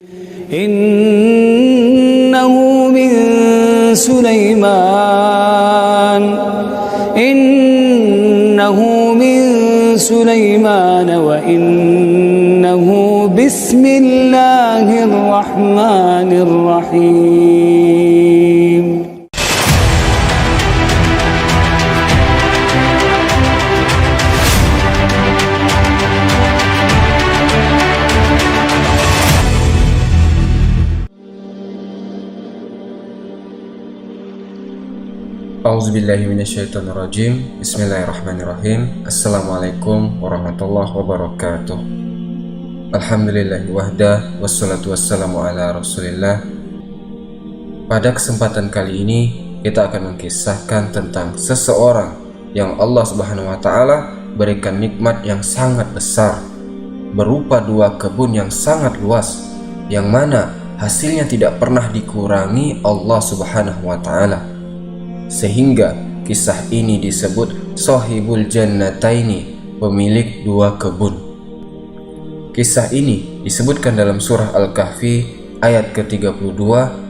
Innahu min Sulaiman wa innahu bismillahirrahmanirrahim. A'udzubillahi minasyaitonirrajim. Bismillahirrahmanirrahim. Assalamualaikum warahmatullahi wabarakatuh. Alhamdulillahi wahda, wassalatu wassalamu ala rasulillah. Pada kesempatan kali ini kita akan mengisahkan tentang seseorang yang Allah subhanahu wa ta'ala berikan nikmat yang sangat besar, berupa dua kebun yang sangat luas, yang mana hasilnya tidak pernah dikurangi Allah subhanahu wa ta'ala, sehingga kisah ini disebut Shahibul Jannataini, pemilik dua kebun. Kisah ini disebutkan dalam surah Al-Kahfi ayat ke-32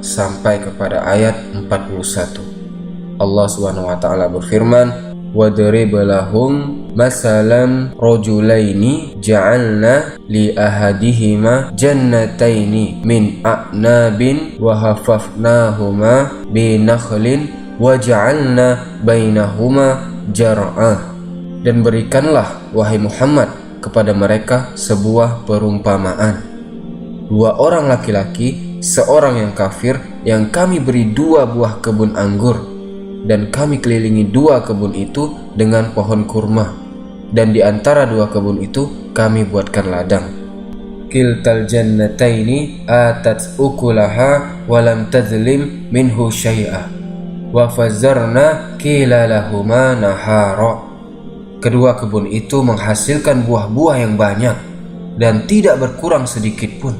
sampai kepada ayat 41. Allah Subhanahu wa taala berfirman, "Wadrib lahum masalan rajulaini ja'alna li ahadihima jannataini min a'nabin wa hafafnahuma bi nakhlin waja'alna bainahuma jar'ah." Dan berikanlah wahai Muhammad kepada mereka sebuah perumpamaan. Dua orang laki-laki, seorang yang kafir, yang kami beri dua buah kebun anggur, dan kami kelilingi dua kebun itu dengan pohon kurma, dan di antara dua kebun itu kami buatkan ladang. Kiltal jannataini atat ukulaha walam tazlim minhu syai'ah wa fazzarna kilalahuma nahara. Kedua kebun itu menghasilkan buah-buah yang banyak dan tidak berkurang sedikit pun.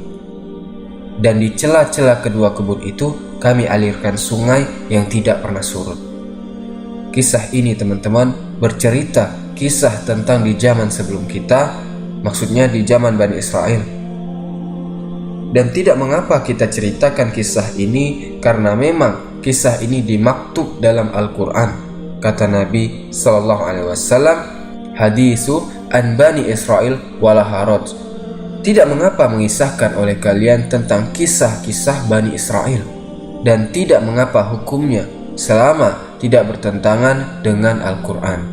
Dan di celah-celah kedua kebun itu kami alirkan sungai yang tidak pernah surut. Kisah ini teman-teman bercerita kisah tentang di zaman sebelum kita, maksudnya di zaman Bani Israel. Dan tidak mengapa kita ceritakan kisah ini, karena memang kisah ini dimaktub dalam Al-Quran. Kata Nabi SAW, hadisu an Bani Israel wala haraj. Tidak mengapa mengisahkan oleh kalian tentang kisah-kisah Bani Israel, dan tidak mengapa hukumnya selama tidak bertentangan dengan Al-Quran.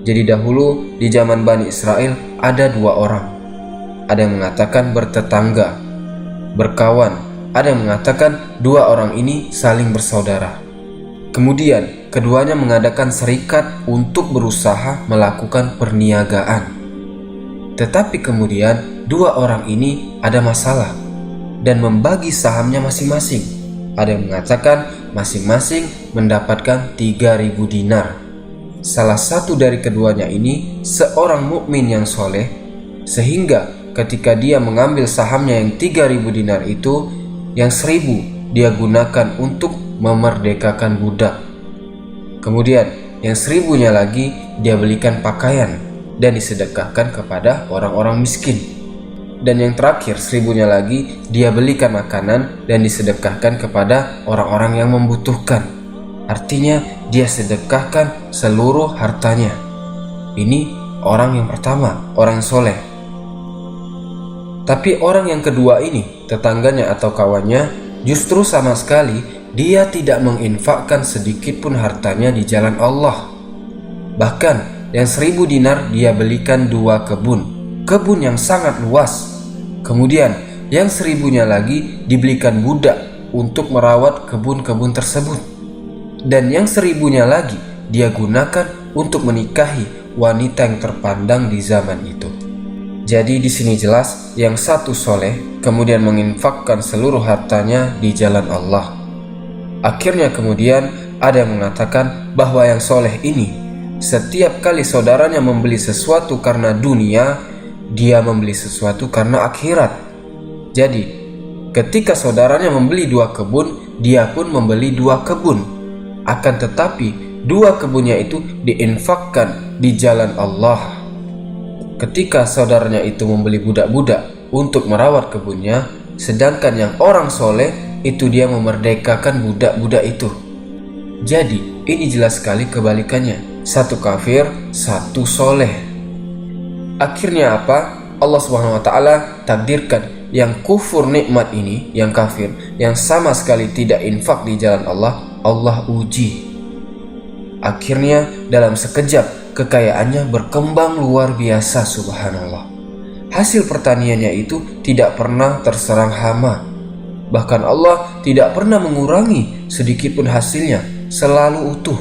Jadi dahulu di zaman Bani Israel ada dua orang. Ada yang mengatakan bertetangga, berkawan. Ada yang mengatakan dua orang ini saling bersaudara. Kemudian keduanya mengadakan serikat untuk berusaha melakukan perniagaan. Tetapi kemudian dua orang ini ada masalah dan membagi sahamnya masing-masing. Ada yang mengatakan masing-masing mendapatkan 3.000 dinar. Salah satu dari keduanya ini seorang mukmin yang soleh, sehingga ketika dia mengambil sahamnya yang 3.000 dinar itu, yang 1.000 dia gunakan untuk memerdekakan budak. Kemudian yang 1.000-nya lagi dia belikan pakaian dan disedekahkan kepada orang-orang miskin. Dan yang terakhir 1.000-nya lagi dia belikan makanan dan disedekahkan kepada orang-orang yang membutuhkan. Artinya dia sedekahkan seluruh hartanya. Ini orang yang pertama, orang soleh. Tapi orang yang kedua ini, tetangganya atau kawannya, justru sama sekali dia tidak menginfakkan sedikit pun hartanya di jalan Allah. Bahkan yang 1.000 dinar dia belikan dua kebun yang sangat luas. Kemudian yang 1.000-nya lagi dibelikan budak untuk merawat kebun-kebun tersebut. Dan yang 1.000-nya lagi dia gunakan untuk menikahi wanita yang terpandang di zaman itu. Jadi di sini jelas yang satu soleh kemudian menginfakkan seluruh hartanya di jalan Allah. Akhirnya kemudian ada yang mengatakan bahwa yang soleh ini setiap kali saudaranya membeli sesuatu karena dunia, dia membeli sesuatu karena akhirat. Jadi ketika saudaranya membeli dua kebun, dia pun membeli dua kebun. Akan tetapi dua kebunnya itu diinfakkan di jalan Allah. Ketika saudaranya itu membeli budak-budak untuk merawat kebunnya, sedangkan yang orang soleh itu dia memerdekakan budak-budak itu. Jadi ini jelas sekali kebalikannya, satu kafir, satu soleh. Akhirnya apa? Allah Subhanahu wa Ta'ala takdirkan yang kufur nikmat ini, yang kafir, yang sama sekali tidak infak di jalan Allah, Allah uji. Akhirnya dalam sekejap kekayaannya berkembang luar biasa, subhanallah. Hasil pertaniannya itu tidak pernah terserang hama. Bahkan Allah tidak pernah mengurangi sedikit pun hasilnya, selalu utuh.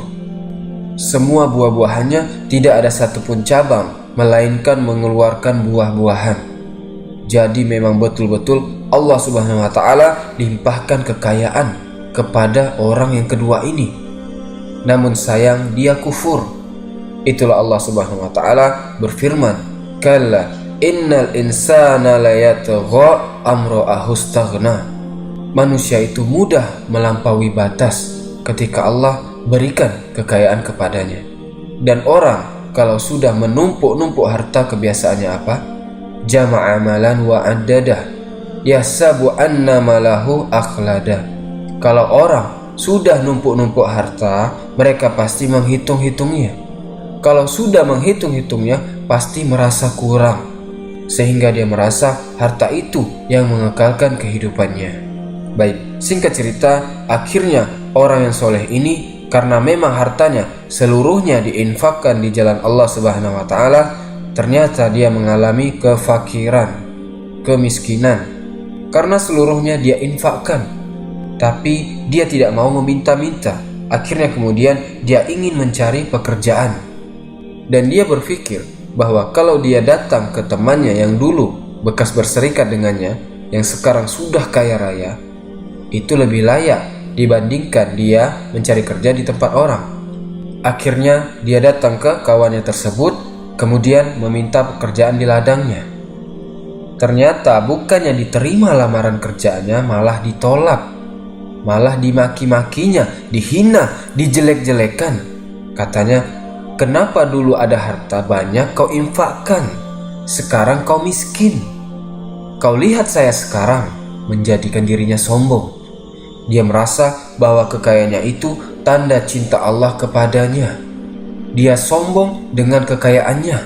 Semua buah-buahannya tidak ada satupun cabang, melainkan mengeluarkan buah-buahan. Jadi memang betul-betul Allah Subhanahu wa Ta'ala limpahkan kekayaan kepada orang yang kedua ini. Namun sayang dia kufur. Itulah Allah Subhanahu wa Ta'ala berfirman, "Kalla innal insana layatgha amra'ahu istaghna." Manusia itu mudah melampaui batas ketika Allah berikan kekayaan kepadanya. Dan orang kalau sudah menumpuk-numpuk harta, kebiasaannya apa? Jama'a malan wa addadah, yasabu anna malahu akhlada. Kalau orang sudah numpuk-numpuk harta, mereka pasti menghitung-hitungnya. Kalau sudah menghitung-hitungnya, pasti merasa kurang, sehingga dia merasa harta itu yang mengekalkan kehidupannya. Baik, singkat cerita, akhirnya orang yang soleh ini, karena memang hartanya seluruhnya diinfakkan di jalan Allah Subhanahu wa Ta'ala, ternyata dia mengalami kefakiran, kemiskinan, karena seluruhnya dia infakkan. Tapi dia tidak mau meminta-minta. Akhirnya kemudian dia ingin mencari pekerjaan. Dan dia berpikir bahwa kalau dia datang ke temannya yang dulu bekas berserikat dengannya, yang sekarang sudah kaya raya, itu lebih layak dibandingkan dia mencari kerja di tempat orang. Akhirnya dia datang ke kawannya tersebut, kemudian meminta pekerjaan di ladangnya. Ternyata bukannya diterima lamaran kerjaannya, malah ditolak. Malah dimaki-makinya, dihina, dijelek-jelekan. Katanya, kenapa dulu ada harta banyak kau infakkan, sekarang kau miskin. Kau lihat saya sekarang, menjadikan dirinya sombong. Dia merasa bahwa kekayaannya itu tanda cinta Allah kepadanya. Dia sombong dengan kekayaannya.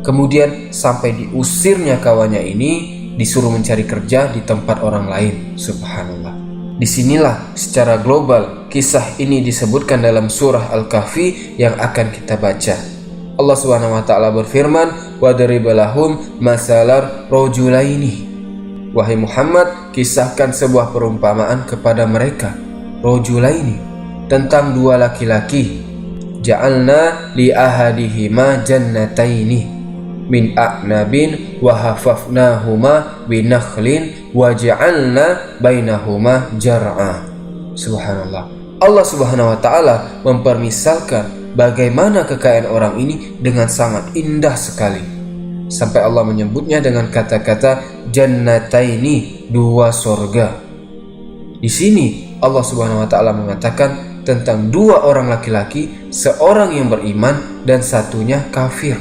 Kemudian sampai diusirnya kawannya ini, disuruh mencari kerja di tempat orang lain. Subhanallah. Disinilah secara global kisah ini disebutkan dalam surah Al-Kahfi yang akan kita baca. Allah Subhanahu wa Ta'ala berfirman, "Wadrib lahum masalar rajulaini." Wahai Muhammad, kisahkan sebuah perumpamaan kepada mereka, rajulaini, tentang dua laki-laki. Ja'alna li ahadihima jannataini min a'nabin wa hafafnahuma binakhlin wa ja'alna bainahuma jar'a. Subhanallah. Allah Subhanahu wa Ta'ala mempermisalkan bagaimana kekayaan orang ini dengan sangat indah sekali. Sampai Allah menyebutnya dengan kata-kata jannataini, dua sorga. Di sini Allah Subhanahu wa Ta'ala mengatakan tentang dua orang laki-laki, seorang yang beriman dan satunya kafir.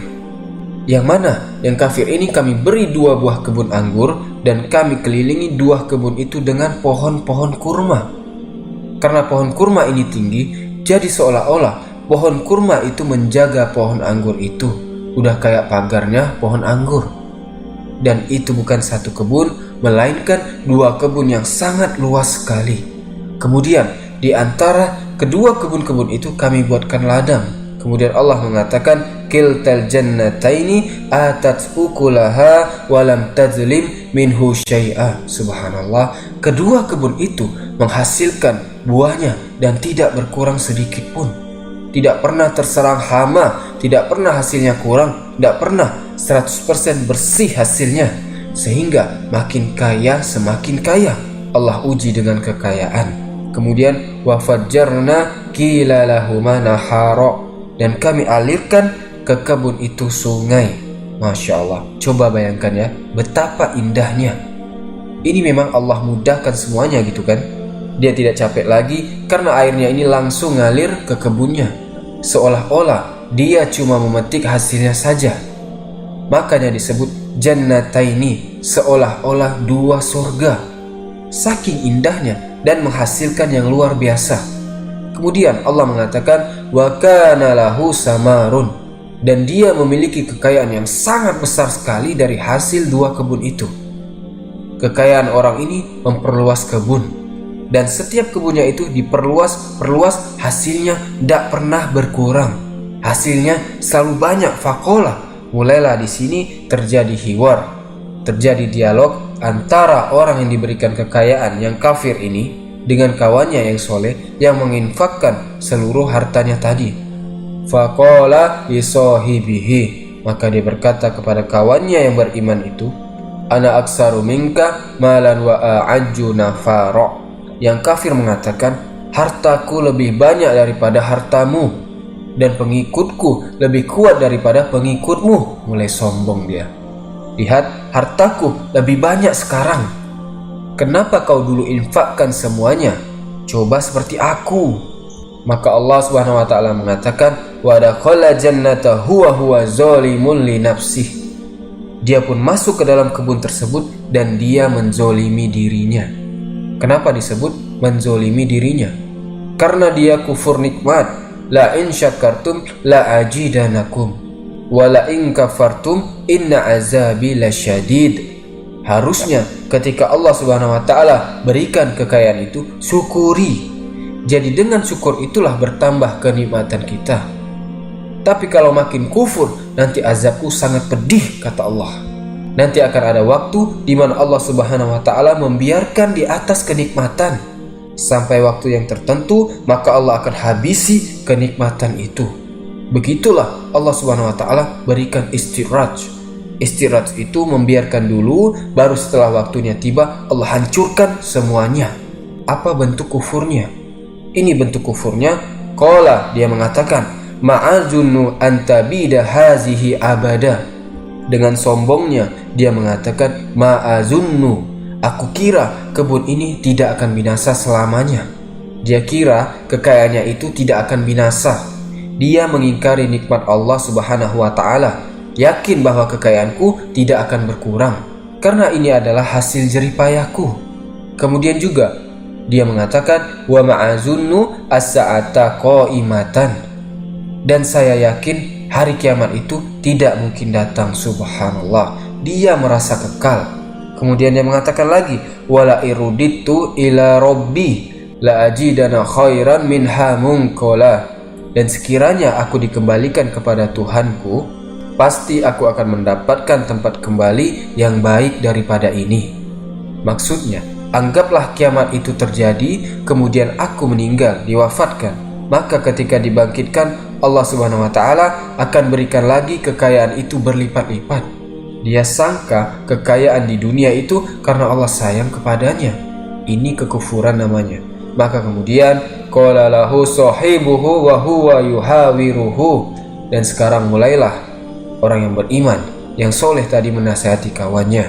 Yang mana yang kafir ini kami beri dua buah kebun anggur dan kami kelilingi dua kebun itu dengan pohon-pohon kurma. Karena pohon kurma ini tinggi, jadi seolah-olah pohon kurma itu menjaga pohon anggur itu. Udah kayak pagarnya pohon anggur. Dan itu bukan satu kebun, melainkan dua kebun yang sangat luas sekali. Kemudian di antara kedua kebun-kebun itu kami buatkan ladang. Kemudian Allah mengatakan, kiltal jannataini atat ukulaha walam tazlim minhu syai'a. Subhanallah, kedua kebun itu menghasilkan buahnya dan tidak berkurang sedikit pun. Tidak pernah terserang hama, tidak pernah hasilnya kurang, tidak pernah 100% bersih hasilnya. Sehingga makin kaya semakin kaya. Allah uji dengan kekayaan. Kemudian wafajjarna kilalahuma nahara, dan kami alirkan ke kebun itu sungai. Masya Allah, coba bayangkan ya, betapa indahnya. Ini memang Allah mudahkan semuanya gitu kan. Dia tidak capek lagi karena airnya ini langsung ngalir ke kebunnya, seolah-olah dia cuma memetik hasilnya saja. Makanya disebut jannataini, seolah-olah dua surga, saking indahnya dan menghasilkan yang luar biasa. Kemudian Allah mengatakan wa kana lahu samarun, dan dia memiliki kekayaan yang sangat besar sekali dari hasil dua kebun itu. Kekayaan orang ini memperluas kebun, dan setiap kebunnya itu diperluas, hasilnya tidak pernah berkurang. Hasilnya selalu banyak. Fakola, mulailah di sini terjadi hiwar, terjadi dialog antara orang yang diberikan kekayaan yang kafir ini dengan kawannya yang soleh yang menginfakkan seluruh hartanya tadi. Fakola lisohibihi, maka dia berkata kepada kawannya yang beriman itu, ana aksaru minka malan wa a'ajju nafara. Yang kafir mengatakan, hartaku lebih banyak daripada hartamu, dan pengikutku lebih kuat daripada pengikutmu. Mulai sombong dia. Lihat, hartaku lebih banyak sekarang. Kenapa kau dulu infakkan semuanya? Coba seperti aku. Maka Allah Subhanahu wa taala mengatakan, wa dakhala jannata huwa zalimun li nafsihi. Dia pun masuk ke dalam kebun tersebut dan dia menzolimi dirinya. Kenapa disebut menzolimi dirinya? Karena dia kufur nikmat. La in syakartum la ajidanakum wa la in kafartum inna azabi lasyadid. Harusnya ketika Allah Subhanahu wa taala berikan kekayaan itu, syukuri. Jadi dengan syukur itulah bertambah kenikmatan kita. Tapi kalau makin kufur, nanti azabku sangat pedih, kata Allah. Nanti akan ada waktu di mana Allah Subhanahu wa taala membiarkan di atas kenikmatan sampai waktu yang tertentu, maka Allah akan habisi kenikmatan itu. Begitulah Allah Subhanahu wa taala berikan istiraj. Istiraj itu membiarkan dulu, baru setelah waktunya tiba Allah hancurkan semuanya. Apa bentuk kufurnya? Ini bentuk kufurnya. Qala, dia mengatakan, ma'azunnu antabida hazihi abada. Dengan sombongnya dia mengatakan, ma'azunnu, aku kira kebun ini tidak akan binasa selamanya. Dia kira kekayaannya itu tidak akan binasa. Dia mengingkari nikmat Allah Subhanahu wa taala, yakin bahwa kekayaanku tidak akan berkurang karena ini adalah hasil jerih payahku. Kemudian juga dia mengatakan, wa ma'azunnu as-sa'ata qa'imatan, dan saya yakin hari kiamat itu tidak mungkin datang. Subhanallah, dia merasa kekal. Kemudian dia mengatakan lagi, wala iruditu ila rabbi la ajidana khairan minha munqala, dan sekiranya aku dikembalikan kepada Tuhanku, pasti aku akan mendapatkan tempat kembali yang baik daripada ini. Maksudnya, anggaplah kiamat itu terjadi, kemudian aku meninggal, diwafatkan, maka ketika dibangkitkan, Allah Subhanahu wa taala akan berikan lagi kekayaan itu berlipat-lipat. Dia sangka kekayaan di dunia itu karena Allah sayang kepadanya. Ini kekufuran namanya. Maka kemudian qala lahu sahibuhu wa huwa yuhawiruhu, dan sekarang mulailah orang yang beriman, yang soleh tadi menasihati kawannya.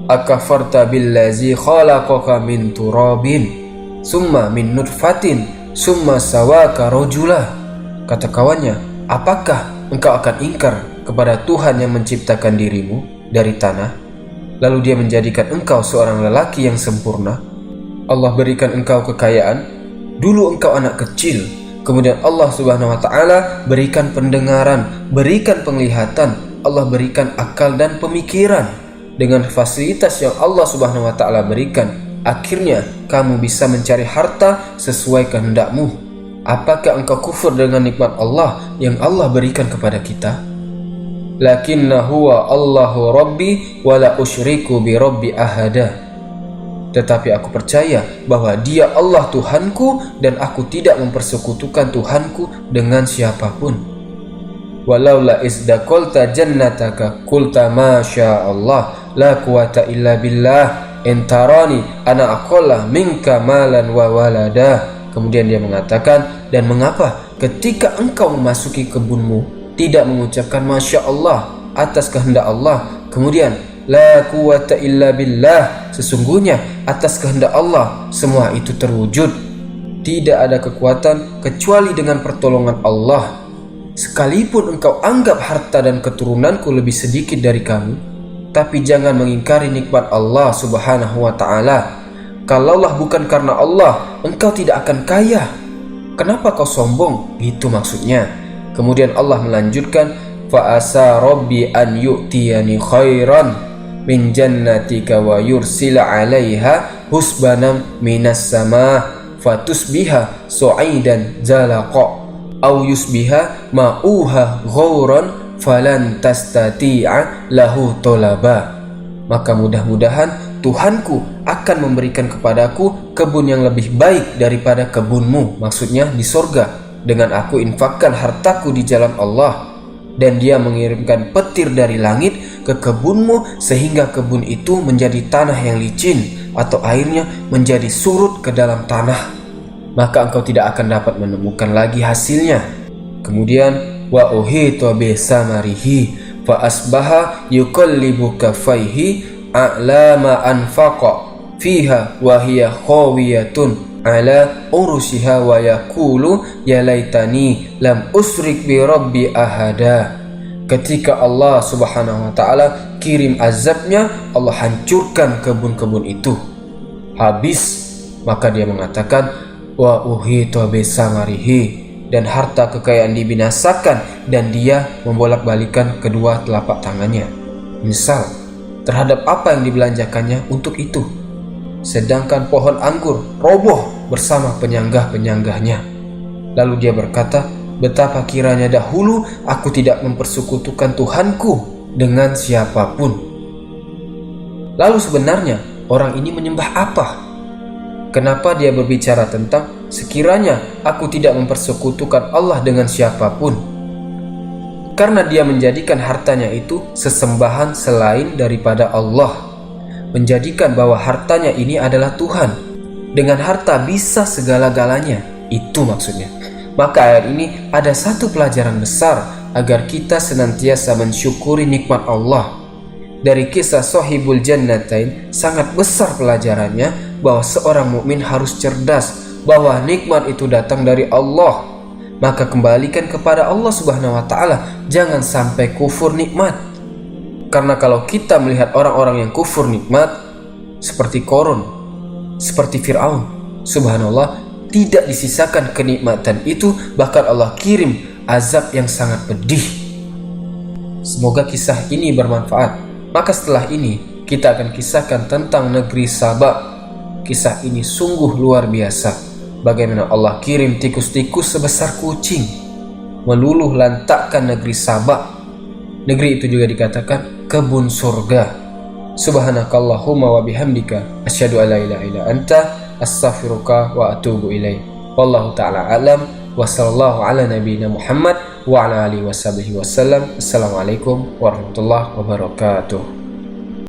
Akafarta billazi khalaqaka min turabin summa min nutfatin summa sawaka rajula. Kata kawannya, apakah engkau akan ingkar kepada Tuhan yang menciptakan dirimu dari tanah, lalu dia menjadikan engkau seorang lelaki yang sempurna? Allah berikan engkau kekayaan, dulu engkau anak kecil, kemudian Allah Subhanahu wa taala berikan pendengaran, berikan penglihatan, Allah berikan akal dan pemikiran. Dengan fasilitas yang Allah Subhanahu wa taala berikan, akhirnya kamu bisa mencari harta sesuai kehendakmu. Apakah engkau kufur dengan nikmat Allah yang Allah berikan kepada kita? Lakinna huwa Allahu rabbi wa la usyriku bi rabbi ahada. Tetapi aku percaya bahwa dia Allah Tuhanku dan aku tidak mempersekutukan Tuhanku dengan siapapun. Walaula isdaqalta jannataka qulta ma sya Allah la quwata illa billah entarani ana aqalla minka malan wa walada. Kemudian dia mengatakan, dan mengapa ketika engkau memasuki kebunmu tidak mengucapkan masya Allah atas kehendak Allah, kemudian la quwata illa billah, sesungguhnya atas kehendak Allah semua itu terwujud. Tidak ada kekuatan kecuali dengan pertolongan Allah. Sekalipun engkau anggap harta dan keturunanku lebih sedikit dari kamu, tapi jangan mengingkari nikmat Allah Subhanahu wa ta'ala. Kalaulah bukan karena Allah, engkau tidak akan kaya. Kenapa kau sombong? Itu maksudnya. Kemudian Allah melanjutkan, fa asa rabbi an yu'tiyani khairan min jannatika wa yursila 'alaiha husbanan minas sama fatusbiha su'idan zalaqa au yusbiha ma'uha ghauran falan tastati'a lahu tolaba. Maka mudah-mudahan Tuhanku akan memberikan kepadaku kebun yang lebih baik daripada kebunmu, maksudnya di sorga, dengan aku infakkan hartaku di jalan Allah, dan dia mengirimkan petir dari langit ke kebunmu sehingga kebun itu menjadi tanah yang licin atau airnya menjadi surut ke dalam tanah, maka engkau tidak akan dapat menemukan lagi hasilnya. Kemudian wa uhita bi samarihi fa asbaha yuqallibu kaffaihi a'la ma anfaqa fiha wa hiya khawiyatun ala urushiha wa yaqulu ya laitani lam usrik bi rabbi ahada. Ketika Allah Subhanahu wa ta'ala kirim azabnya, Allah hancurkan kebun-kebun itu habis, maka dia mengatakan wa uhita bi samarihi, dan harta kekayaan dibinasakan dan dia membolak-balikan kedua telapak tangannya, misal terhadap apa yang dibelanjakannya untuk itu. Sedangkan pohon anggur roboh bersama penyanggah-penyanggahnya. Lalu dia berkata, betapa kiranya dahulu aku tidak mempersekutukan Tuhanku dengan siapapun. Lalu sebenarnya orang ini menyembah apa? Kenapa dia berbicara tentang sekiranya aku tidak mempersekutukan Allah dengan siapapun? Karena dia menjadikan hartanya itu sesembahan selain daripada Allah, menjadikan bahwa hartanya ini adalah Tuhan. Dengan harta bisa segala-galanya, itu maksudnya. Maka ayat ini ada satu pelajaran besar agar kita senantiasa mensyukuri nikmat Allah. Dari kisah Sahibul Jannatain sangat besar pelajarannya bahwa seorang mukmin harus cerdas bahwa nikmat itu datang dari Allah. Maka kembalikan kepada Allah Subhanahu wa ta'ala, jangan sampai kufur nikmat. Karena kalau kita melihat orang-orang yang kufur nikmat seperti Qarun, seperti Fir'aun, subhanallah, tidak disisakan kenikmatan itu, bahkan Allah kirim azab yang sangat pedih. Semoga kisah ini bermanfaat. Maka setelah ini kita akan kisahkan tentang negeri Saba. Kisah ini sungguh luar biasa. Bagaimana Allah kirim tikus-tikus sebesar kucing meluluh lantakkan negeri Saba. Negeri itu juga dikatakan kebun surga. Subhanakallahumma wa bihamdika asyhadu an la ilaha illa anta astaghfiruka wa atubu ilaik. Wallahu ta'ala alam wa sallallahu ala nabiyyina Muhammad wa ala alihi washabihi wasallam. Assalamualaikum warahmatullahi wabarakatuh.